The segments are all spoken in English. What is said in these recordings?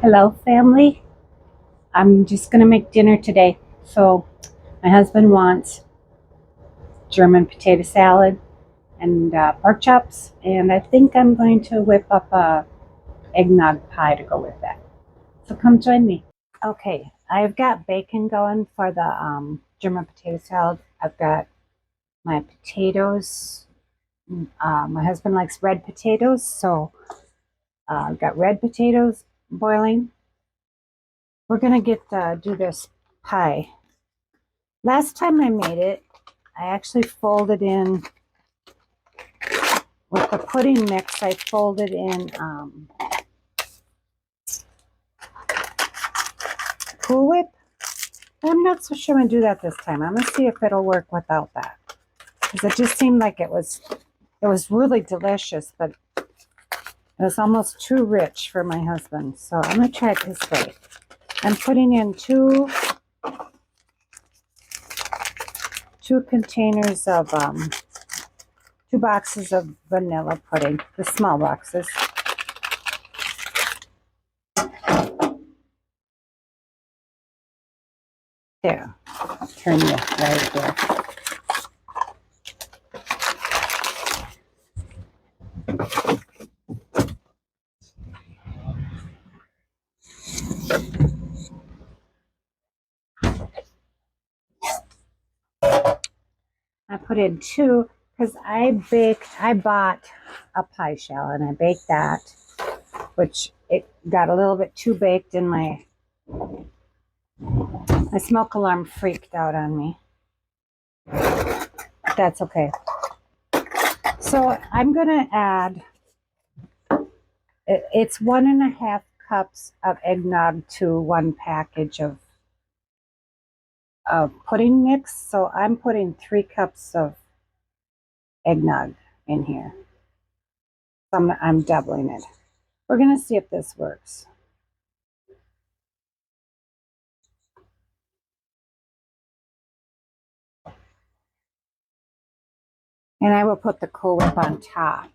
Hello, family. I'm just going to make dinner today. So, my husband wants German potato salad and pork chops, and I think I'm going to whip up a eggnog pie to go with that. So, come join me. Okay, I've got bacon going for the German potato salad. I've got my potatoes. My husband likes red potatoes, so I've got red potatoes boiling. We're going to do this pie. Last time I made it, I actually folded in, with the pudding mix, I folded in Cool Whip. I'm not so sure I'm going to do that this time. I'm going to see if it'll work without that. Because it just seemed like it was really delicious, but it was almost too rich for my husband. So I'm going to try it this way. I'm putting in two containers of, 2 boxes of vanilla pudding, the small boxes. There, I'll turn you right there. I put in 2 because I bought a pie shell and I baked that, which it got a little bit too baked and my smoke alarm freaked out on me. That's okay. So I'm going to add, it's 1.5 cups of eggnog to 1 package of pudding mix. So I'm putting 3 cups of eggnog in here. So I'm doubling it. We're going to see if this works. And I will put the Cool Whip on top.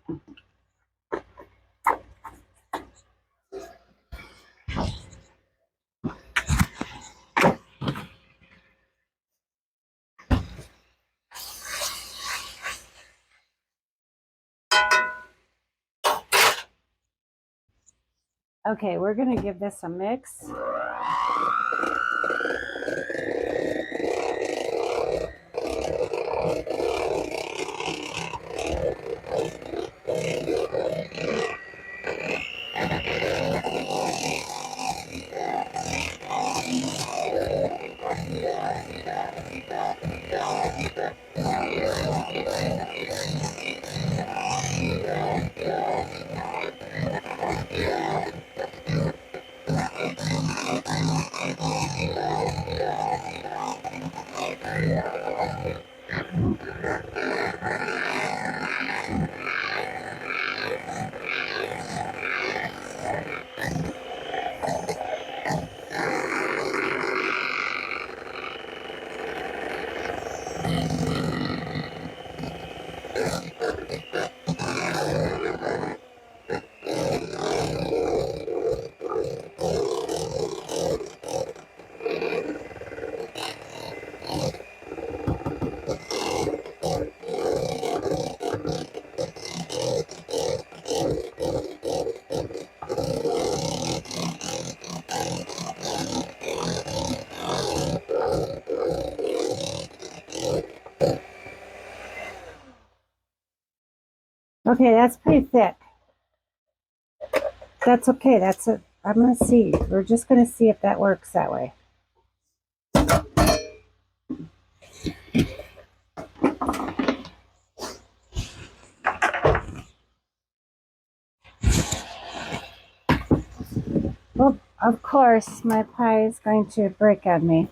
Okay, we're going to give this a mix. Okay, that's pretty thick. That's okay. That's it. I'm going to see. We're just going to see if that works that way. Well, of course, my pie is going to break on me.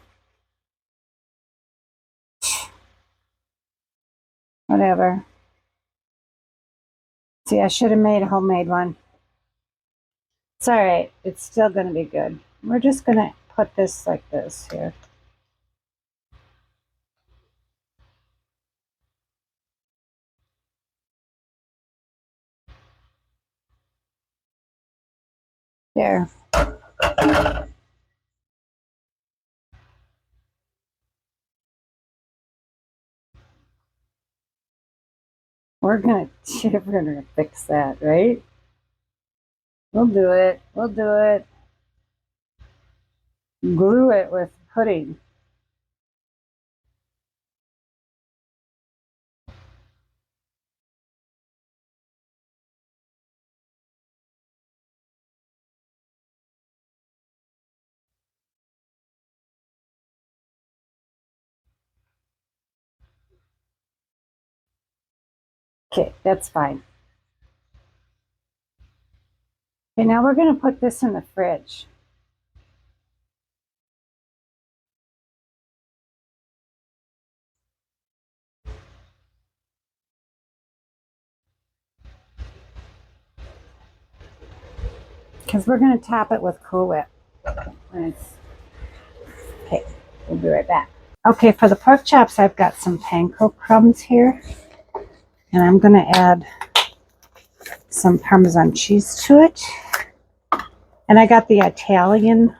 Whatever. See, I should have made a homemade one. It's all right. It's still going to be good. We're just going to put this like this here. There. We're gonna fix that, right? We'll do it. We'll do it. Glue it with pudding. Okay, that's fine. Okay, now we're gonna put this in the fridge. Because we're gonna top it with Cool Whip. Okay, we'll be right back. Okay, for the pork chops, I've got some Panko crumbs here. And I'm going to add some Parmesan cheese to it. And I got the Italian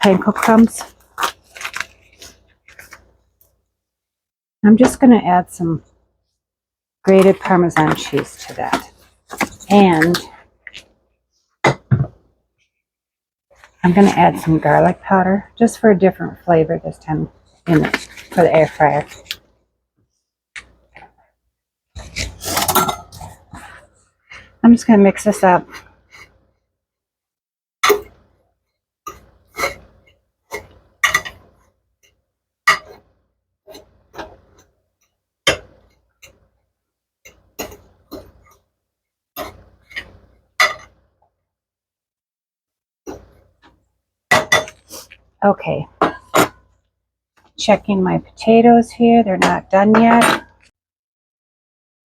Panko crumbs. I'm just going to add some grated Parmesan cheese to that. And I'm going to add some garlic powder just for a different flavor this time in it for the air fryer. I'm just going to mix this up. Okay. Checking my potatoes here. They're not done yet.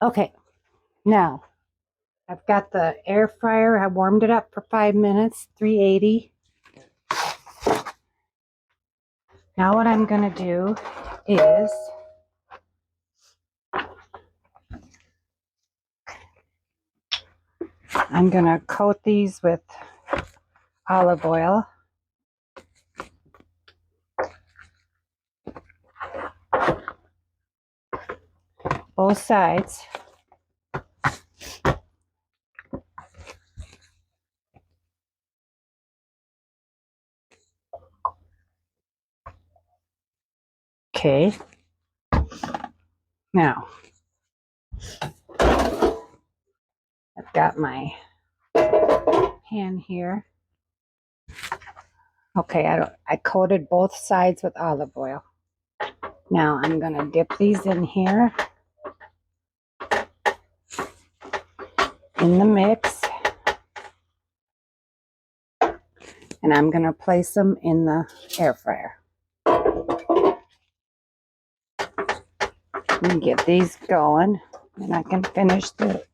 Okay. Now, I've got the air fryer. I warmed it up for 5 minutes, 380. Now what I'm going to do is I'm going to coat these with olive oil. Both sides. Okay. Now, I've got my pan here. Okay, I coated both sides with olive oil. Now I'm going to dip these in here in the mix. And I'm going to place them in the air fryer. Let me get these going and I can finish the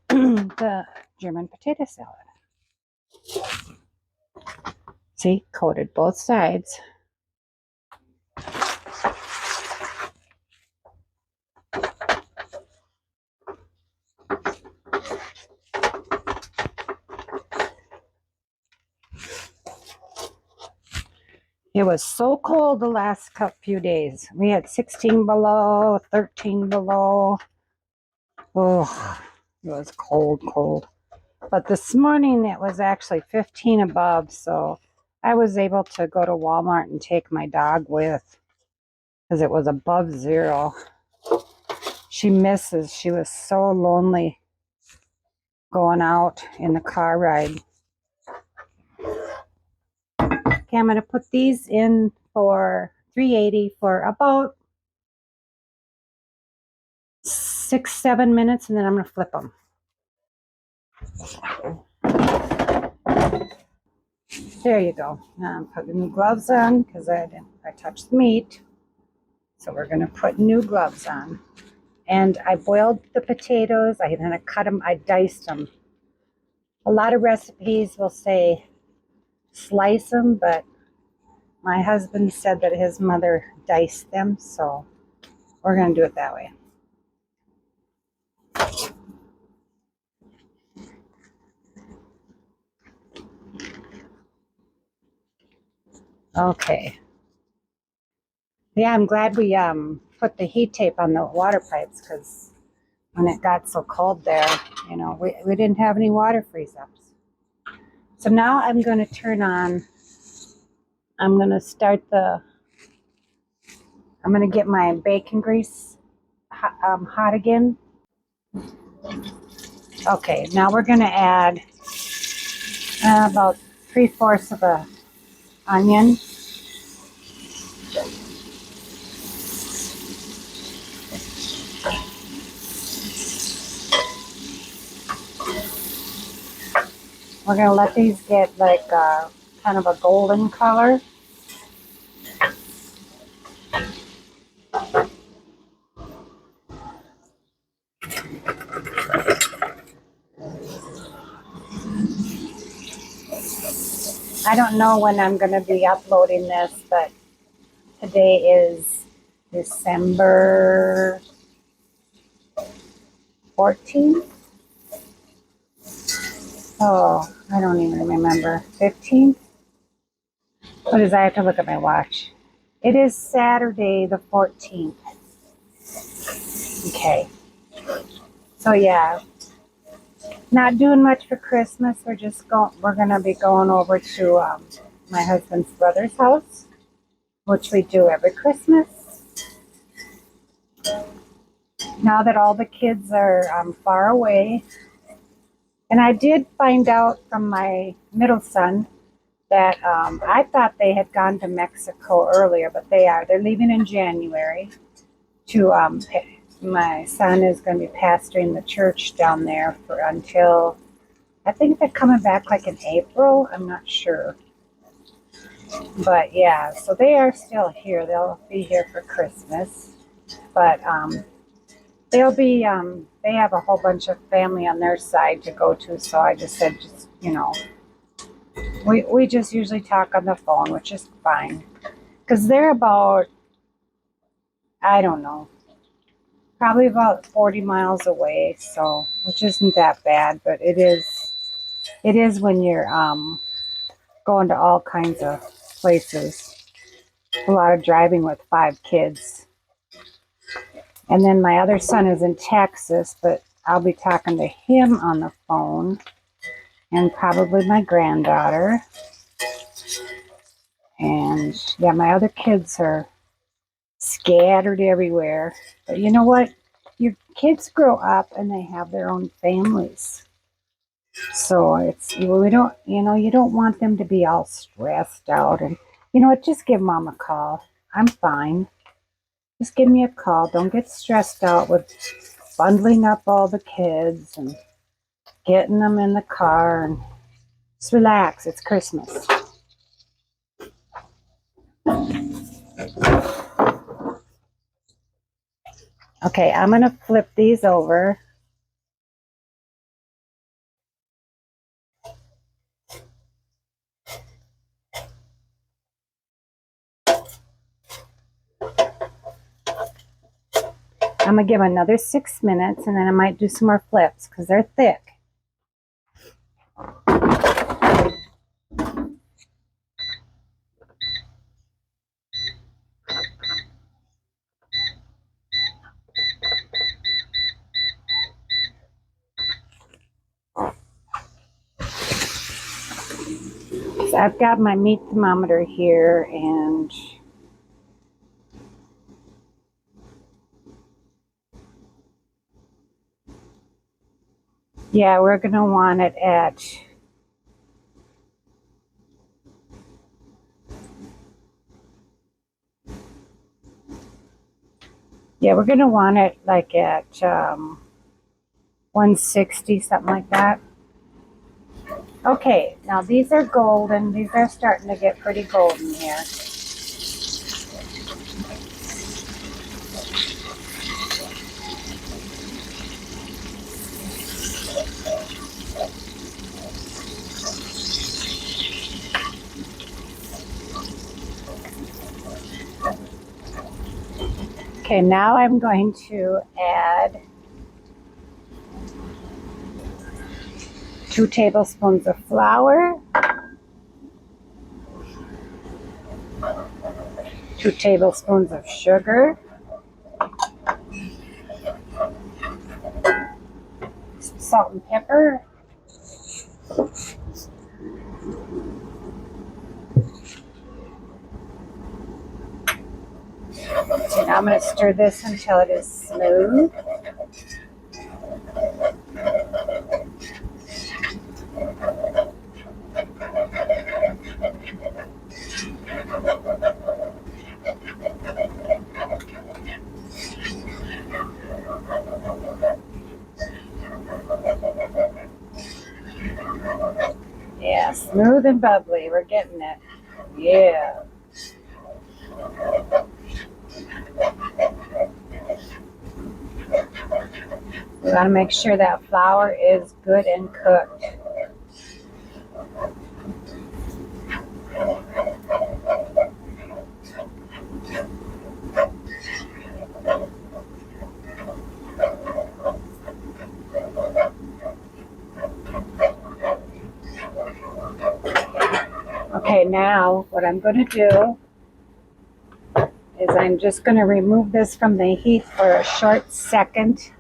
the German potato salad. See, coated both sides. It was so cold the last few days. We had 16 below, 13 below. Oh, it was cold. But this morning it was actually 15 above, so I was able to go to Walmart and take my dog with because it was above zero. She misses. She was so lonely going out in the car ride. Okay, I'm going to put these in for 380 for about 6-7 minutes, and then I'm going to flip them. There you go. Now I'm putting new gloves on because I touched the meat. So we're going to put new gloves on. And I boiled the potatoes. I cut them. I diced them. A lot of recipes will say slice them, but my husband said that his mother diced them, so we're going to do it that way. Okay. Yeah, I'm glad we put the heat tape on the water pipes, because when it got so cold there, you know, we didn't have any water freeze-ups. So now I'm going to I'm going to I'm going to get my bacon grease hot again. Okay, now we're going to add about 3/4 of a onion. We're going to let these get like kind of a golden color. I don't know when I'm going to be uploading this, but today is December 14th. Oh, I don't even remember. 15th? What is that? I have to look at my watch. It is Saturday the 14th. Okay. So yeah, not doing much for Christmas. We're gonna be going over to my husband's brother's house, which we do every Christmas. Now that all the kids are far away, and I did find out from my middle son that I thought they had gone to Mexico earlier, but they're leaving in January to my son is going to be pastoring the church down there until, I think they're coming back like in April. I'm not sure. But yeah, so they are still here. They'll be here for Christmas. But they'll be, they have a whole bunch of family on their side to go to. So I just said, we just usually talk on the phone, which is fine. Because they're about, I don't know, probably about 40 miles away, so which isn't that bad, but it is when you're going to all kinds of places. A lot of driving with 5 kids. And then my other son is in Texas, but I'll be talking to him on the phone, and probably my granddaughter. And yeah, my other kids are scattered everywhere. But you know what? Your kids grow up and they have their own families. So we don't, you don't want them to be all stressed out. And you know what? Just give mom a call. I'm fine. Just give me a call. Don't get stressed out with bundling up all the kids and getting them in the car, and just relax. It's Christmas. Okay, I'm going to flip these over. I'm going to give them another 6 minutes, and then I might do some more flips because they're thick. So I've got my meat thermometer here, and yeah, we're going to want it at, we're going to want it like at 160, something like that. Okay, now these are golden. These are starting to get pretty golden here. Okay, now I'm going to add 2 tablespoons of flour, 2 tablespoons of sugar, some salt and pepper, and I'm going to stir this until it is smooth. Yeah, smooth and bubbly. We're getting it. Yeah. We want to make sure that flour is good and cooked. Okay, now what I'm going to do is I'm just going to remove this from the heat for a short second.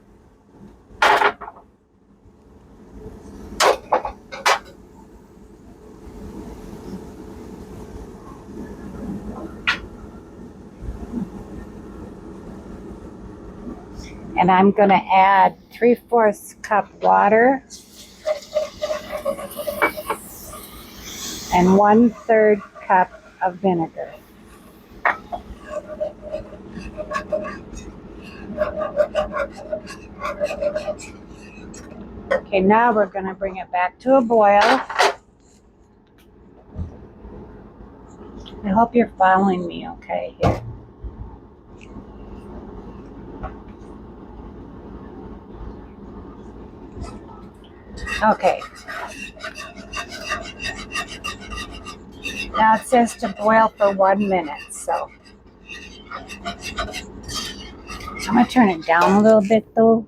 And I'm going to add 3/4 cup water and 1/3 cup of vinegar. Okay, now we're going to bring it back to a boil. I hope you're following me okay here. Okay. Now it says to boil for 1 minute, so I'm going to turn it down a little bit though.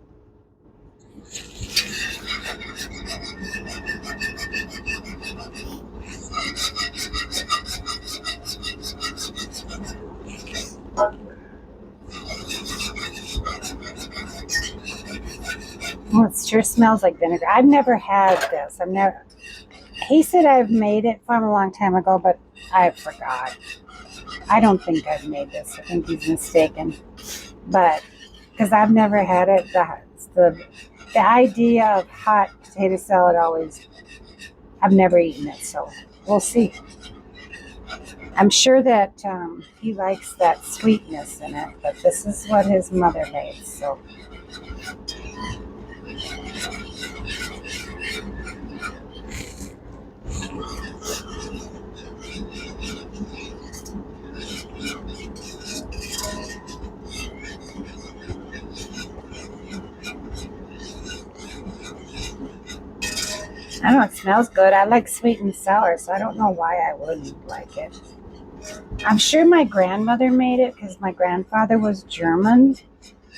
Oh, it sure smells like vinegar. I've never had this. He said I've made it from a long time ago, but I forgot. I don't think I've made this. I think he's mistaken. But, because I've never had it, the idea of hot potato salad I've never eaten it, so we'll see. I'm sure that he likes that sweetness in it, but this is what his mother made, so. I don't know, it smells good. I like sweet and sour, so I don't know why I wouldn't like it. I'm sure my grandmother made it because my grandfather was German,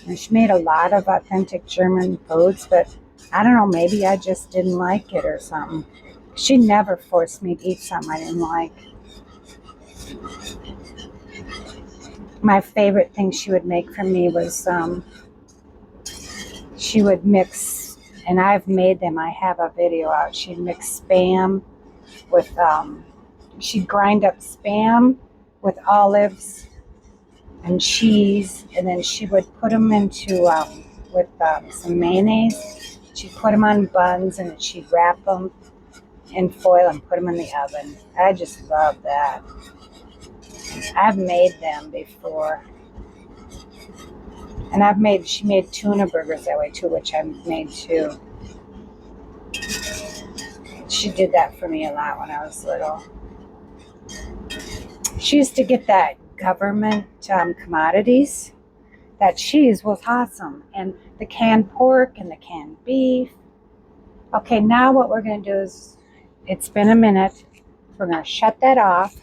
and she made a lot of authentic German foods, but I don't know, maybe I just didn't like it or something. She never forced me to eat something I didn't like. My favorite thing she would make for me was she would mix, and I've made them, I have a video out, she'd mix Spam with, she'd grind up Spam with olives and cheese, and then she would put them into, with some mayonnaise, she'd put them on buns, and she'd wrap them in foil and put them in the oven. I just love that. I've made them before. And she made tuna burgers that way too, which I've made too. She did that for me a lot when I was little. She used to get that government commodities. That cheese was awesome. And the canned pork and the canned beef. Okay, now what we're going to do is, it's been a minute. We're going to shut that off.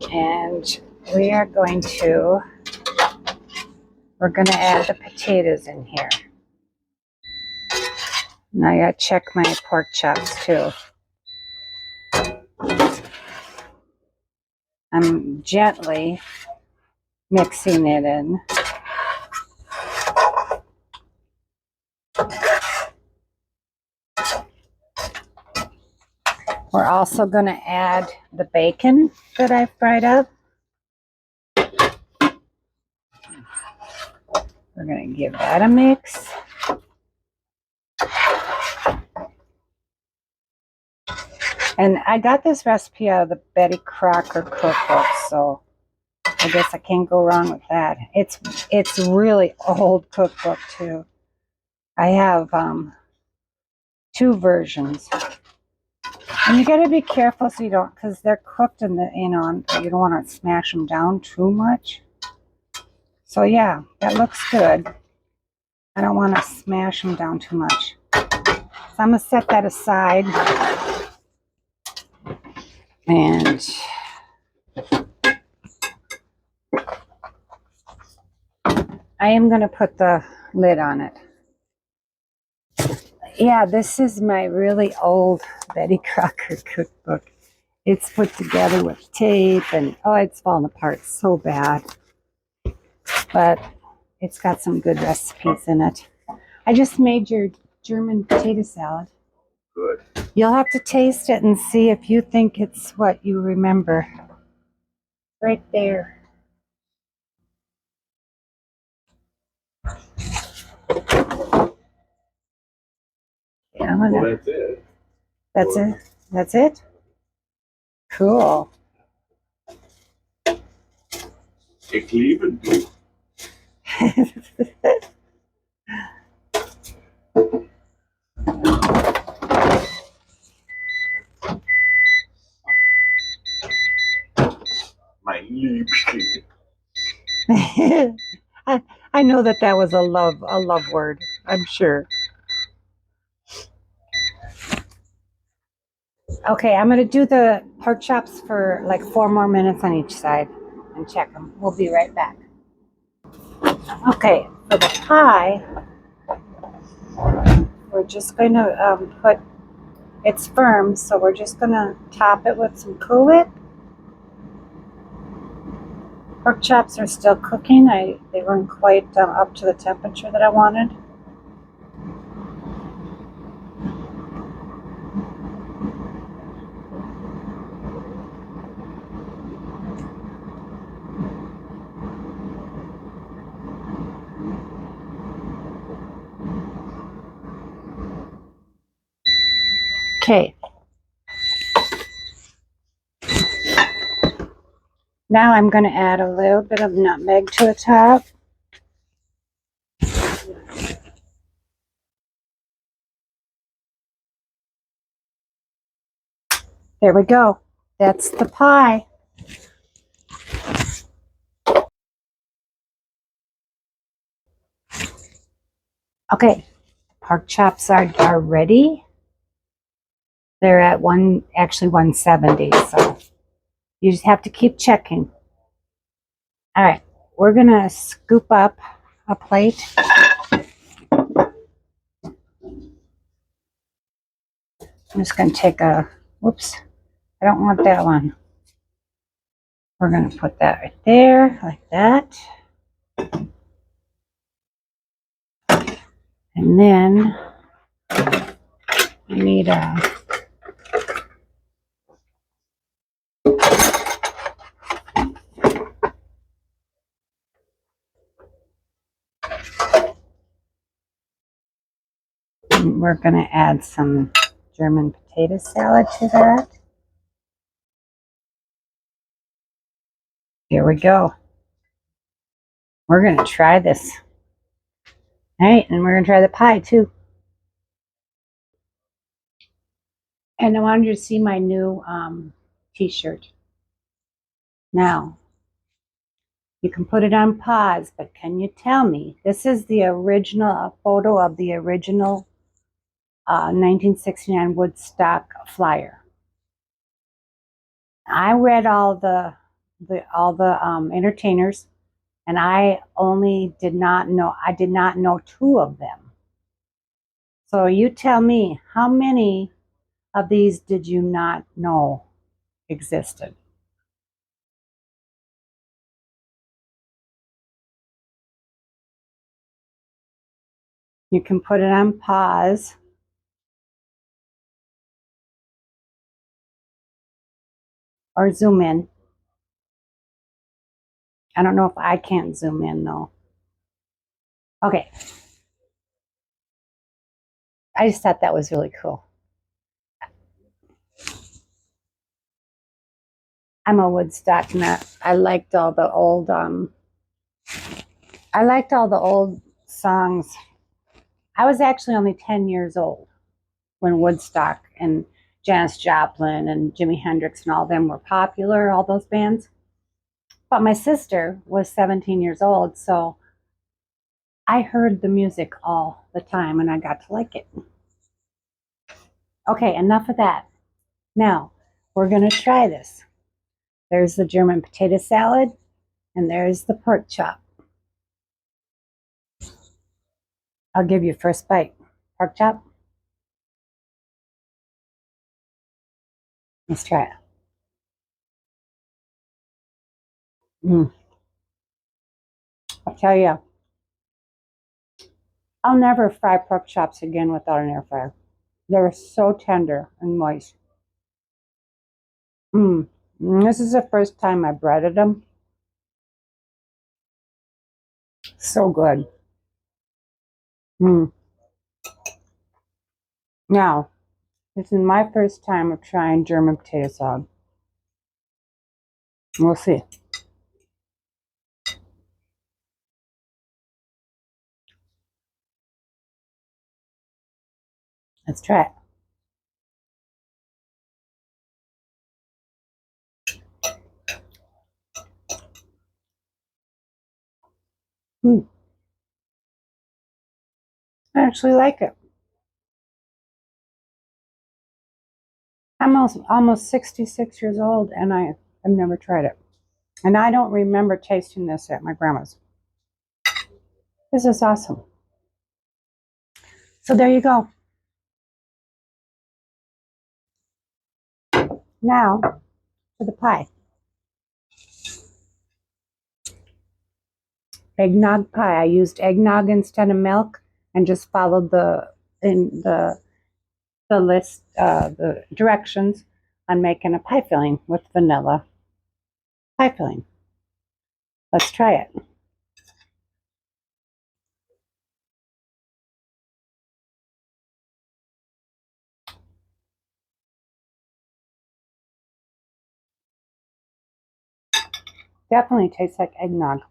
And we're going to add the potatoes in here. Now I gotta check my pork chops too. I'm gently mixing it in. We're also going to add the bacon that I fried up. We're going to give that a mix. And I got this recipe out of the Betty Crocker cookbook, so I guess I can't go wrong with that. It's really old cookbook too. I have 2 versions. And you got to be careful so you don't, because they're cooked in the, you know, you don't want to smash them down too much. So yeah, that looks good. I don't want to smash them down too much. So I'm going to set that aside. And I am going to put the lid on it. Yeah, this is my really old Betty Crocker cookbook. It's put together with tape and, oh, it's falling apart so bad. But it's got some good recipes in it. I just made your German potato salad. Good. You'll have to taste it and see if you think it's what you remember. Right there. Yeah, Well, that's it. That's it? That's it? Cool. Ik liebe du. Mein Liebste. I know that was a love word, I'm sure. Okay, I'm going to do the pork chops for like 4 more minutes on each side and check them. We'll be right back. Okay, for the pie, we're just going to put, it's firm, so we're just going to top it with some Cool Whip. Pork chops are still cooking. They weren't quite up to the temperature that I wanted. Okay. Now I'm going to add a little bit of nutmeg to the top. There we go. That's the pie. Okay, pork chops are ready. They're at 170, so you just have to keep checking. All right, we're gonna scoop up a plate. I'm just gonna take a, whoops, I don't want that one. We're gonna put that right there, like that. And then I need a, we're gonna add some German potato salad to that. Here we go. We're gonna try this. All right, and we're gonna try the pie too. And I wanted you to see my new t-shirt. Now, you can put it on pause, but can you tell me, this is the original, a photo of the original 1969 Woodstock flyer. I read all the entertainers, and I did not know 2 of them. So you tell me, how many of these did you not know existed? You can put it on pause. Or zoom in. I don't know if I can't zoom in though. Okay. I just thought that was really cool. I'm a Woodstock nut. I liked all the old songs. I was actually only 10 years old when Woodstock and Janis Joplin and Jimi Hendrix and all them were popular, all those bands. But my sister was 17 years old, so I heard the music all the time and I got to like it. Okay, enough of that. Now, we're going to try this. There's the German potato salad, and there's the pork chop. I'll give you first bite. Pork chop. Let's try it. I'll tell you, I'll never fry pork chops again without an air fryer. They're so tender and moist. This is the first time I breaded them. So good. Now, this is my first time of trying German potato salad. We'll see. Let's try it. I actually like it. I'm almost 66 years old and I've never tried it. And I don't remember tasting this at my grandma's. This is awesome. So there you go. Now for the pie. Eggnog pie. I used eggnog instead of milk and just followed the list, the directions on making a pie filling with vanilla pie filling. Let's try it. Definitely tastes like eggnog.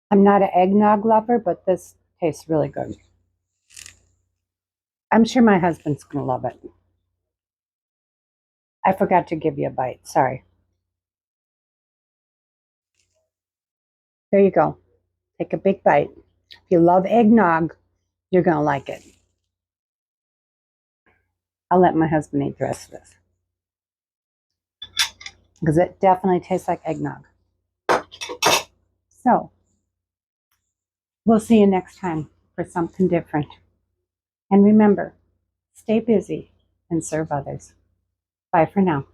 I'm not an eggnog lover, but this tastes really good. I'm sure my husband's going to love it. I forgot to give you a bite. Sorry. There you go. Take a big bite. If you love eggnog, you're going to like it. I'll let my husband eat the rest of this. Because it definitely tastes like eggnog. So, we'll see you next time for something different. And remember, stay busy and serve others. Bye for now.